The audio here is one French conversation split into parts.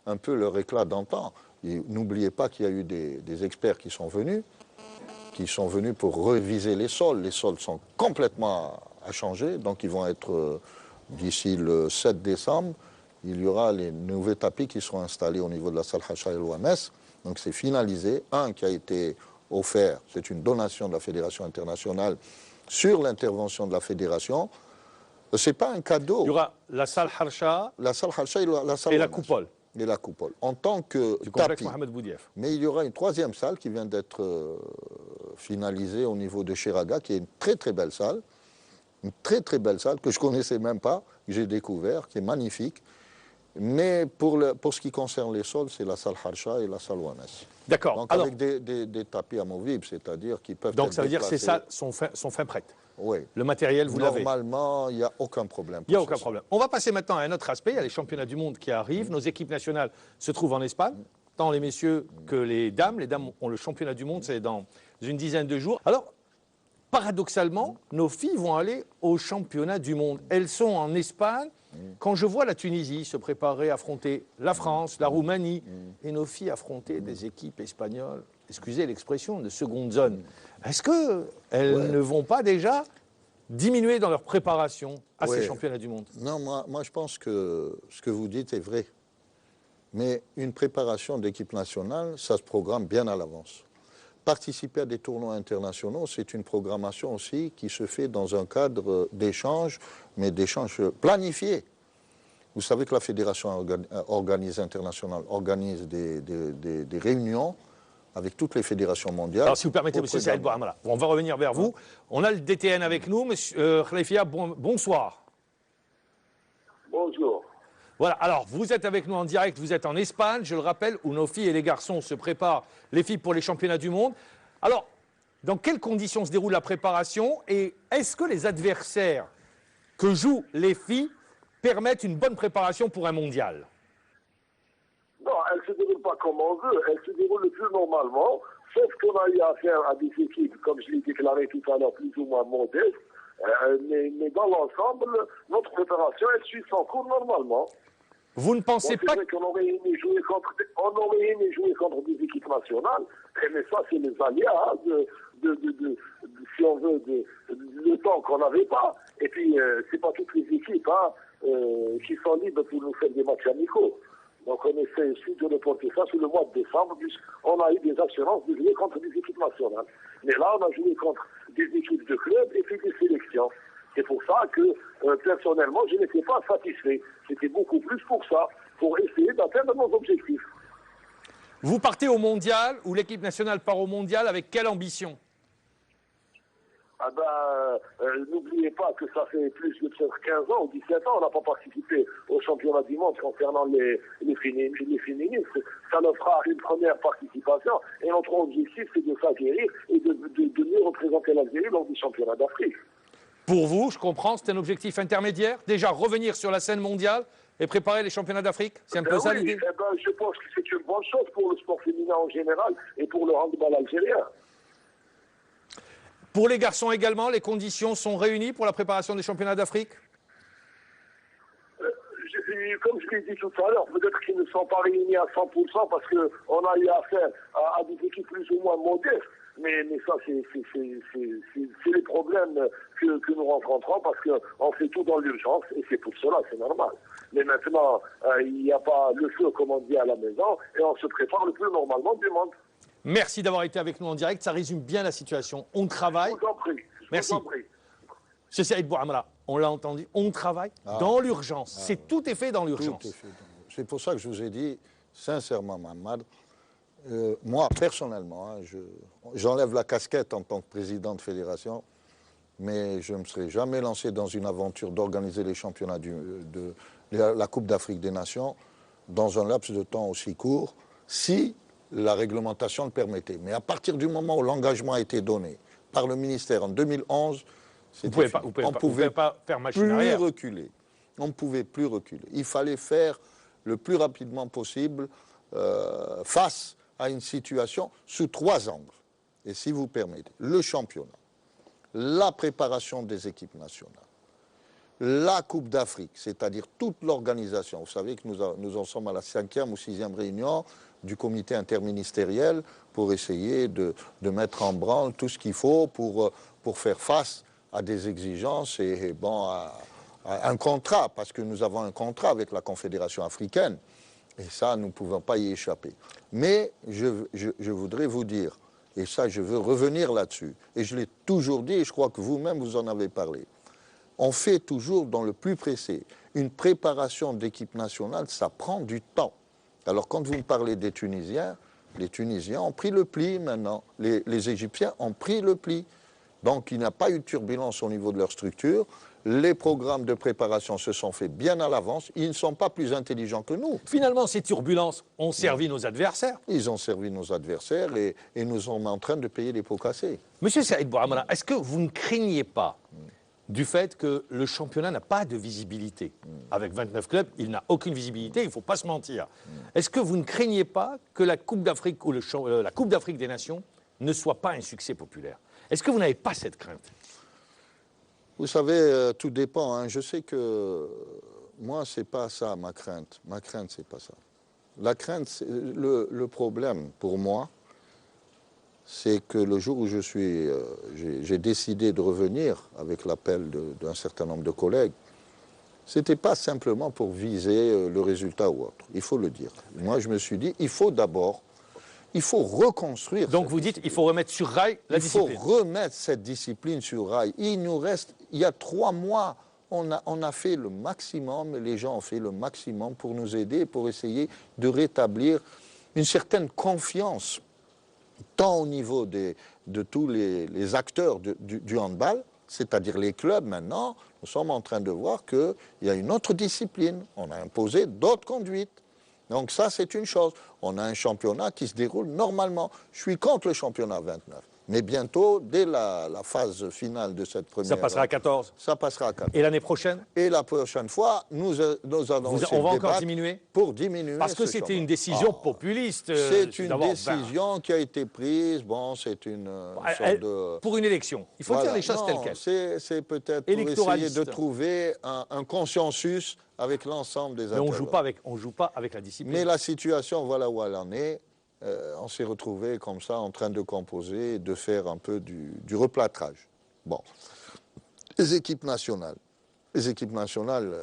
un peu leur éclat d'antan. N'oubliez pas qu'il y a eu des experts qui sont venus pour réviser les sols. Les sols sont complètement à changer, donc ils vont être, d'ici le 7 décembre, il y aura les nouveaux tapis qui seront installés au niveau de la salle Hacha El Ouames. Donc c'est finalisé. Un qui a été offert, c'est une donation de la Fédération internationale sur l'intervention de la Fédération. Ce n'est pas un cadeau. Il y aura la salle Hacha et la salle et la coupole. Et la coupole. En tant que du complexe tapis. Mohamed Boudiaf. Mais il y aura une troisième salle qui vient d'être finalisée au niveau de Chiraga, qui est une très très belle salle. Une très très belle salle que je ne connaissais même pas, que j'ai découvert, qui est magnifique. Mais pour ce qui concerne les sols, c'est la salle Hacha et la salle Ouames. D'accord. Donc avec des tapis amovibles, c'est-à-dire qui peuvent donc être ça veut dire que ces salles déplacés. sont fin prêtes. Oui. Le matériel, vous l'avez. Normalement, il n'y a aucun problème. Il n'y a aucun problème. On va passer maintenant à un autre aspect. Il y a les championnats du monde qui arrivent. Nos équipes nationales se trouvent en Espagne, tant les messieurs que les dames. Les dames ont le championnat du monde, c'est dans une dizaine de jours. Alors, paradoxalement, nos filles vont aller au championnat du monde. Elles sont en Espagne. Quand je vois la Tunisie se préparer à affronter la France, la Roumanie, et nos filles affronter des équipes espagnoles, excusez l'expression, de seconde zone, est-ce qu'elles ne vont pas déjà diminuer dans leur préparation à ces championnats du monde? Non, moi je pense que ce que vous dites est vrai. Mais une préparation d'équipe nationale, ça se programme bien à l'avance. Participer à des tournois internationaux, c'est une programmation aussi qui se fait dans un cadre d'échange, mais d'échange planifié. Vous savez que la Fédération internationale organise des réunions avec toutes les fédérations mondiales. Alors si vous permettez, M. Saïd Bouamra, on va revenir vers vous. On a le DTN avec nous. M. Khalifia, bonsoir. Bonjour. Voilà, alors vous êtes avec nous en direct, vous êtes en Espagne, je le rappelle, où nos filles et les garçons se préparent, les filles pour les championnats du monde. Alors, dans quelles conditions se déroule la préparation et est-ce que les adversaires que jouent les filles permettent une bonne préparation pour un mondial? Non, elle ne se déroule pas comme on veut, elle se déroule le plus normalement, sauf qu'on a eu affaire à des équipes, comme je l'ai déclaré tout à l'heure, plus ou moins modestes, mais dans l'ensemble, notre préparation, elle suit son cours normalement. Vous ne pensez pas qu'on aurait aimé jouer contre des équipes nationales, mais ça, c'est les aléas si on veut, le temps qu'on n'avait pas. Et puis, c'est pas toutes les équipes qui sont libres pour nous faire des matchs amicaux. Donc, on essaie aussi de reporter ça sur le mois de décembre, puisqu'on a eu des assurances de jouer contre des équipes nationales. Mais là, on a joué contre des équipes de clubs et puis des sélections. C'est pour ça que, personnellement, je n'étais pas satisfait. C'était beaucoup plus pour ça, pour essayer d'atteindre nos objectifs. Vous partez au mondial, ou l'équipe nationale part au mondial, avec quelle ambition? N'oubliez pas que ça fait plus de 15 ans ou 17 ans, on n'a pas participé au championnat du monde concernant les féministes. Ça nous fera une première participation et notre objectif, c'est de s'acquérir et de mieux représenter l'Algérie lors du championnat d'Afrique. Pour vous, je comprends, c'est un objectif intermédiaire, déjà revenir sur la scène mondiale et préparer les championnats d'Afrique? C'est un peu ça l'idée? Je pense que c'est une bonne chose pour le sport féminin en général et pour le handball algérien. Pour les garçons également, les conditions sont réunies pour la préparation des championnats d'Afrique? Comme je l'ai dit tout à l'heure, peut-être qu'ils ne sont pas réunis à 100% parce qu'on a eu affaire à des équipes plus ou moins modestes. Mais ça, c'est les problèmes que nous rencontrons parce qu'on fait tout dans l'urgence et c'est pour cela, c'est normal. Mais maintenant, il n'y a pas le feu, comme on dit, à la maison et on se prépare le plus normalement du monde. Merci d'avoir été avec nous en direct, ça résume bien la situation. On travaille. Je vous en prie. Merci. M. Saïd Bouamra, on l'a entendu, on travaille dans l'urgence. Tout est fait dans l'urgence. C'est pour ça que je vous ai dit, sincèrement, Mohamed, moi, personnellement, j'enlève la casquette en tant que président de fédération, mais je ne me serais jamais lancé dans une aventure d'organiser les championnats de la Coupe d'Afrique des Nations dans un laps de temps aussi court, si la réglementation le permettait. Mais à partir du moment où l'engagement a été donné par le ministère en 2011, on ne pouvait pas faire machine arrière. Reculer. On ne pouvait plus reculer. Il fallait faire le plus rapidement possible face à une situation sous 3 angles. Et si vous permettez, le championnat, la préparation des équipes nationales, la Coupe d'Afrique, c'est-à-dire toute l'organisation. Vous savez que nous en sommes à la 5e ou 6e réunion du comité interministériel pour essayer de mettre en branle tout ce qu'il faut pour faire face à des exigences et bon, à un contrat, parce que nous avons un contrat avec la Confédération africaine, et ça, nous ne pouvons pas y échapper. Mais je voudrais vous dire, et ça, je veux revenir là-dessus, et je l'ai toujours dit, et je crois que vous-même, vous en avez parlé, on fait toujours dans le plus pressé. Une préparation d'équipe nationale, ça prend du temps. Alors, quand vous me parlez des Tunisiens, les Tunisiens ont pris le pli maintenant. Les Égyptiens ont pris le pli. Donc, il n'y a pas eu de turbulence au niveau de leur structure. Les programmes de préparation se sont faits bien à l'avance. Ils ne sont pas plus intelligents que nous. Finalement, ces turbulences ont servi nos adversaires. Ils ont servi nos adversaires et nous sommes en train de payer les pots cassés. Monsieur Saïd Bouamana, est-ce que vous ne craignez pas du fait que le championnat n'a pas de visibilité? Avec 29 clubs, il n'a aucune visibilité, il ne faut pas se mentir. Est-ce que vous ne craignez pas que la Coupe d'Afrique ou la Coupe d'Afrique des Nations ne soit pas un succès populaire? Est-ce que vous n'avez pas cette crainte? Vous savez, tout dépend. Hein. Je sais que moi, ce n'est pas ça ma crainte. Ma crainte, ce n'est pas ça. La crainte, le problème pour moi, c'est que le jour où j'ai décidé de revenir avec l'appel d'un certain nombre de collègues, ce n'était pas simplement pour viser le résultat ou autre, il faut le dire. Moi, je me suis dit, il faut reconstruire. Donc vous dites, il faut remettre sur rail la discipline. Il faut remettre cette discipline sur rail. Il y a 3 mois, on a fait le maximum, les gens ont fait le maximum pour nous aider, pour essayer de rétablir une certaine confiance, tant au niveau de tous les acteurs du handball, c'est-à-dire les clubs maintenant, nous sommes en train de voir qu'il y a une autre discipline. On a imposé d'autres conduites. Donc ça, c'est une chose. On a un championnat qui se déroule normalement. Je suis contre le championnat 29. Mais bientôt, dès la phase finale de cette première... Ça passera à 14. Ça passera à 14. Et l'année prochaine? Et la prochaine fois, nous allons on va encore diminuer? Pour diminuer. Parce que c'était une décision populiste. C'est une décision qui a été prise. Bon, c'est une sorte de... Pour une élection. Il faut dire les choses telles quelles. C'est peut-être pour essayer de trouver un consensus avec l'ensemble des acteurs. Mais on ne joue pas avec la discipline. Mais la situation, voilà où elle en est. On s'est retrouvés comme ça en train de composer et de faire un peu du replâtrage. Bon. Les équipes nationales,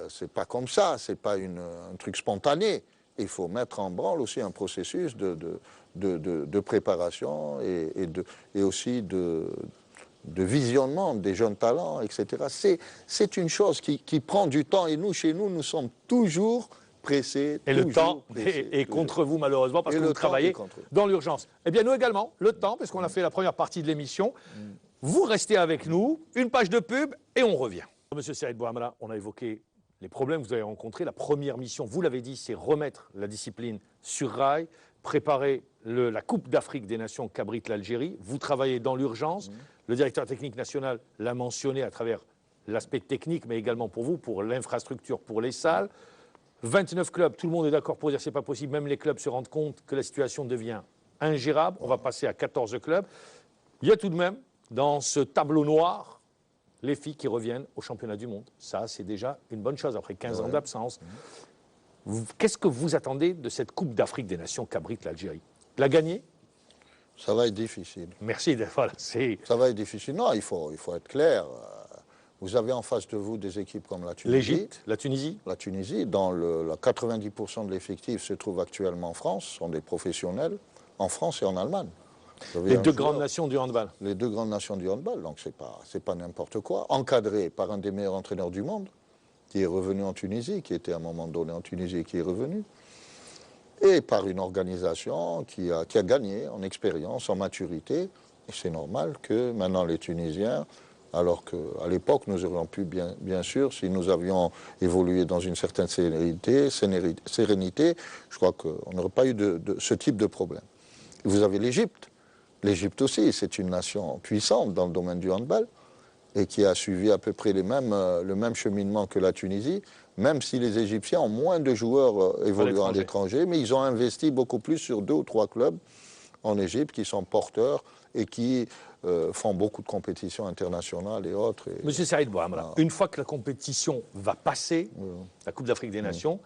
c'est pas comme ça, c'est pas un truc spontané. Il faut mettre en branle aussi un processus de préparation et aussi de visionnement des jeunes talents, etc. C'est une chose qui prend du temps et nous, chez nous, nous sommes toujours pressés. Et le temps est contre vous, malheureusement, parce que vous travaillez dans l'urgence. Eh bien, nous également, le temps, parce qu'on a fait la première partie de l'émission. Vous restez avec nous, une page de pub, et on revient. Monsieur Saïd Bouamana, on a évoqué les problèmes que vous avez rencontrés. La première mission, vous l'avez dit, c'est remettre la discipline sur rail, préparer la Coupe d'Afrique des Nations qu'abrite l'Algérie. Vous travaillez dans l'urgence. Le directeur technique national l'a mentionné à travers l'aspect technique, mais également pour vous, pour l'infrastructure, pour les salles. 29 clubs, tout le monde est d'accord pour dire que ce n'est pas possible. Même les clubs se rendent compte que la situation devient ingérable. On va passer à 14 clubs. Il y a tout de même, dans ce tableau noir, les filles qui reviennent au championnat du monde. Ça, c'est déjà une bonne chose après 15 ans d'absence. Qu'est-ce que vous attendez de cette Coupe d'Afrique des Nations qu'abrite l'Algérie? La gagner? Ça va être difficile. Merci. Voilà, ça va être difficile. Non, il faut être clair. Vous avez en face de vous des équipes comme la Tunisie. L'Égypte, la Tunisie. La Tunisie, dont 90% de l'effectif se trouve actuellement en France, sont des professionnels, en France et en Allemagne. Les deux grandes nations du handball. Les deux grandes nations du handball, donc c'est pas n'importe quoi. Encadré par un des meilleurs entraîneurs du monde, qui est revenu en Tunisie, qui était à un moment donné en Tunisie et qui est revenu. Et par une organisation qui a gagné en expérience, en maturité. Et c'est normal que maintenant les Tunisiens... Alors qu'à l'époque, nous aurions pu, bien sûr, si nous avions évolué dans une certaine sérénité, je crois qu'on n'aurait pas eu ce type de problème. Et vous avez l'Égypte. L'Égypte aussi, c'est une nation puissante dans le domaine du handball et qui a suivi à peu près le même cheminement que la Tunisie, même si les Égyptiens ont moins de joueurs évoluant à l'étranger, mais ils ont investi beaucoup plus sur 2 ou 3 clubs en Égypte qui sont porteurs et qui font beaucoup de compétitions internationales et autres. Et, Monsieur Saïd Bouamra, une fois que la compétition va passer, la Coupe d'Afrique des Nations,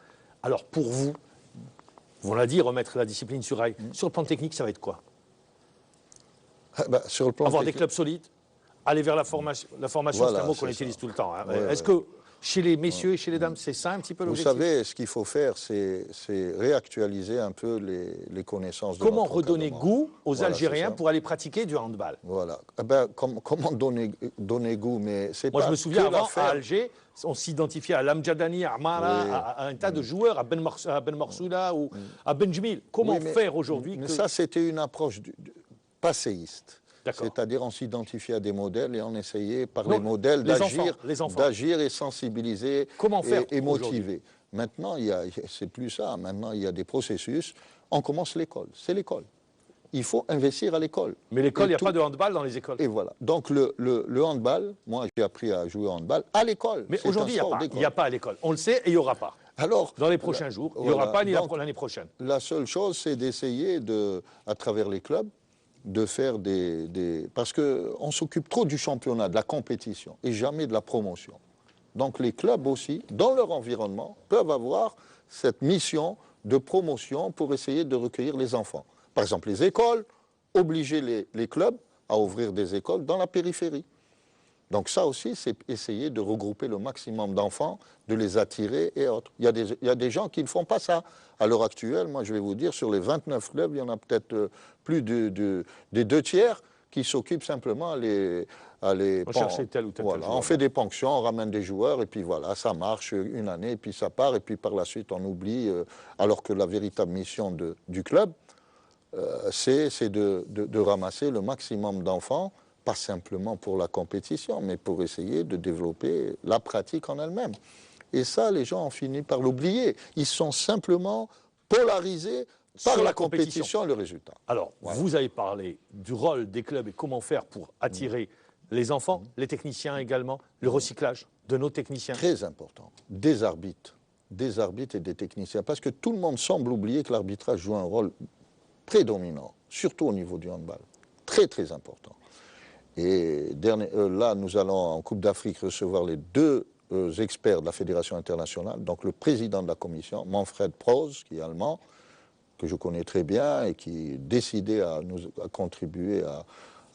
alors pour vous, on l'a dit, remettre la discipline sur rail, sur le plan technique, ça va être quoi? sur le plan Avoir des technique, clubs solides, aller vers la formation, Voilà, c'est un mot qu'on c'est utilise ça. tout le temps. Hein. Ouais, Est-ce que chez les messieurs et chez les dames, c'est ça un petit peu vous l'objectif? savez, ce qu'il faut faire, c'est réactualiser un peu les connaissances de Comment notre redonner encadrement. goût aux Voilà, Algériens c'est ça. pour aller pratiquer du handball? Voilà. Comment donner goût, mais c'est Moi, pas je me souviens, que avant, à l'affaire. Alger, on s'identifiait à Lamjadani, à Amara, Oui. à un tas de joueurs, à Ben Morsoula ou à Benjmil. Comment Oui, mais- faire aujourd'hui Mais que... ça, c'était une approche passéiste. D'accord. C'est-à-dire on s'identifiait à des modèles et on essayait par Non, les modèles les enfants. d'agir et sensibiliser Comment faire et aujourd'hui? motiver. Maintenant, c'est plus ça. Maintenant, il y a des processus. On commence l'école. C'est l'école. Il faut investir à l'école. Mais l'école, il Et n'y a tout- pas de handball dans les écoles. Et voilà. Donc le handball, moi j'ai appris à jouer au handball à l'école. Mais C'est aujourd'hui, un il sport n'y d'école. a pas à l'école. On le sait et il n'y aura pas. Alors, Dans les prochains jours, il n'y aura voilà. pas ni Donc, l'année prochaine. la seule chose, c'est d'essayer, à travers les clubs, de faire parce qu'on s'occupe trop du championnat, de la compétition, et jamais de la promotion. Donc les clubs aussi, dans leur environnement, peuvent avoir cette mission de promotion pour essayer de recueillir les enfants. Par exemple, les écoles, obliger les clubs à ouvrir des écoles dans la périphérie. Donc ça aussi, c'est essayer de regrouper le maximum d'enfants, de les attirer et autres. Il y a des gens qui ne font pas ça. À l'heure actuelle, moi je vais vous dire, sur les 29 clubs, il y en a peut-être plus des 2 tiers qui s'occupent simplement à les Chercher tel ou tel voilà, joueur. on fait des ponctions, on ramène des joueurs et puis voilà, ça marche une année et puis ça part et puis par la suite on oublie, alors que la véritable mission du club, c'est de ramasser le maximum d'enfants, pas simplement pour la compétition, mais pour essayer de développer la pratique en elle-même. Et ça, les gens ont fini par l'oublier. Ils sont simplement polarisés par Sur la la compétition. compétition et le résultat. Alors, Voilà. vous avez parlé du rôle des clubs et comment faire pour attirer les enfants, les techniciens également, le recyclage de nos techniciens. Très important. Des arbitres et des techniciens. Parce que tout le monde semble oublier que l'arbitrage joue un rôle prédominant, surtout au niveau du handball. Très, très important. Et là, nous allons en Coupe d'Afrique recevoir les 2 experts de la Fédération internationale, donc le président de la commission, Manfred Pross, qui est allemand, que je connais très bien et qui est décidé à contribuer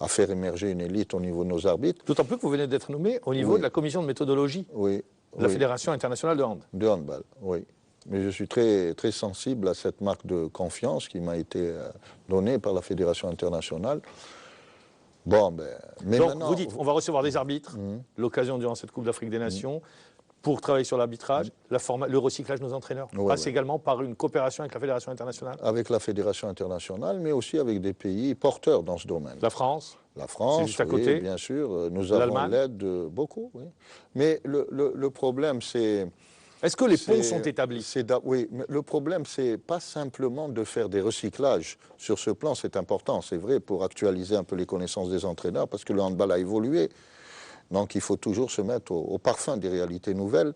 à faire émerger une élite au niveau de nos arbitres. D'autant plus que vous venez d'être nommé au niveau Oui. de la commission de méthodologie Oui. de la oui. Fédération internationale de hand. De handball, oui. Mais je suis très, très sensible à cette marque de confiance qui m'a été donnée par la Fédération internationale. Bon, mais Donc, maintenant, vous dites, on va recevoir des arbitres, l'occasion durant cette Coupe d'Afrique des Nations, pour travailler sur l'arbitrage, le recyclage de nos entraîneurs. Ouais, passe ouais. également par une coopération avec la Fédération internationale. avec la Fédération internationale, mais aussi avec des pays porteurs dans ce domaine. La France, La C'est France, juste à oui, côté. bien sûr. Nous avons L'Allemagne. l'aide de beaucoup, oui. Mais le problème, c'est... est-ce que les ponts sont établis? Oui, mais le problème, c'est pas simplement de faire des recyclages. Sur ce plan, c'est important, c'est vrai, pour actualiser un peu les connaissances des entraîneurs, parce que le handball a évolué. Donc, il faut toujours se mettre au parfum des réalités nouvelles.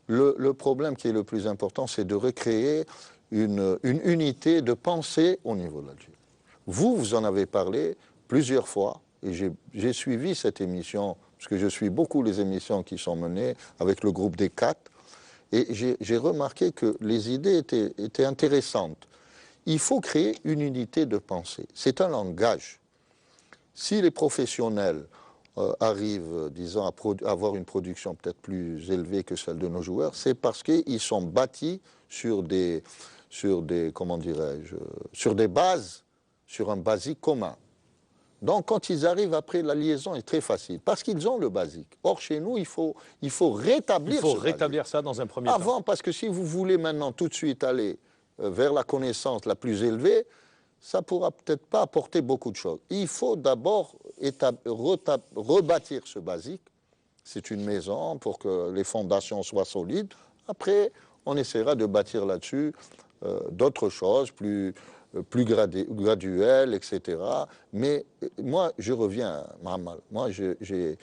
Le problème qui est le plus important, c'est de recréer une unité de pensée au niveau de l'Algérie. Vous en avez parlé plusieurs fois, et j'ai suivi cette émission, parce que je suis beaucoup les émissions qui sont menées avec le groupe des 4, et j'ai remarqué que les idées étaient intéressantes. Il faut créer une unité de pensée. C'est un langage. Si les professionnels arrivent, disons, à avoir une production peut-être plus élevée que celle de nos joueurs, c'est parce qu'ils sont bâtis sur des comment dirais-je, sur des bases, sur un basique commun. Donc, quand ils arrivent après, la liaison est très facile, parce qu'ils ont le basique. Or, chez nous, il faut rétablir Il faut ce rétablir ça dans un premier temps. avant, parce que si vous voulez maintenant tout de suite aller vers la connaissance la plus élevée, ça ne pourra peut-être pas apporter beaucoup de choses. Il faut d'abord rebâtir ce basique. C'est une maison pour que les fondations soient solides. Après, on essaiera de bâtir là-dessus d'autres choses plus graduelles, etc. Mais moi, je reviens, Mohamed. Moi, j'ai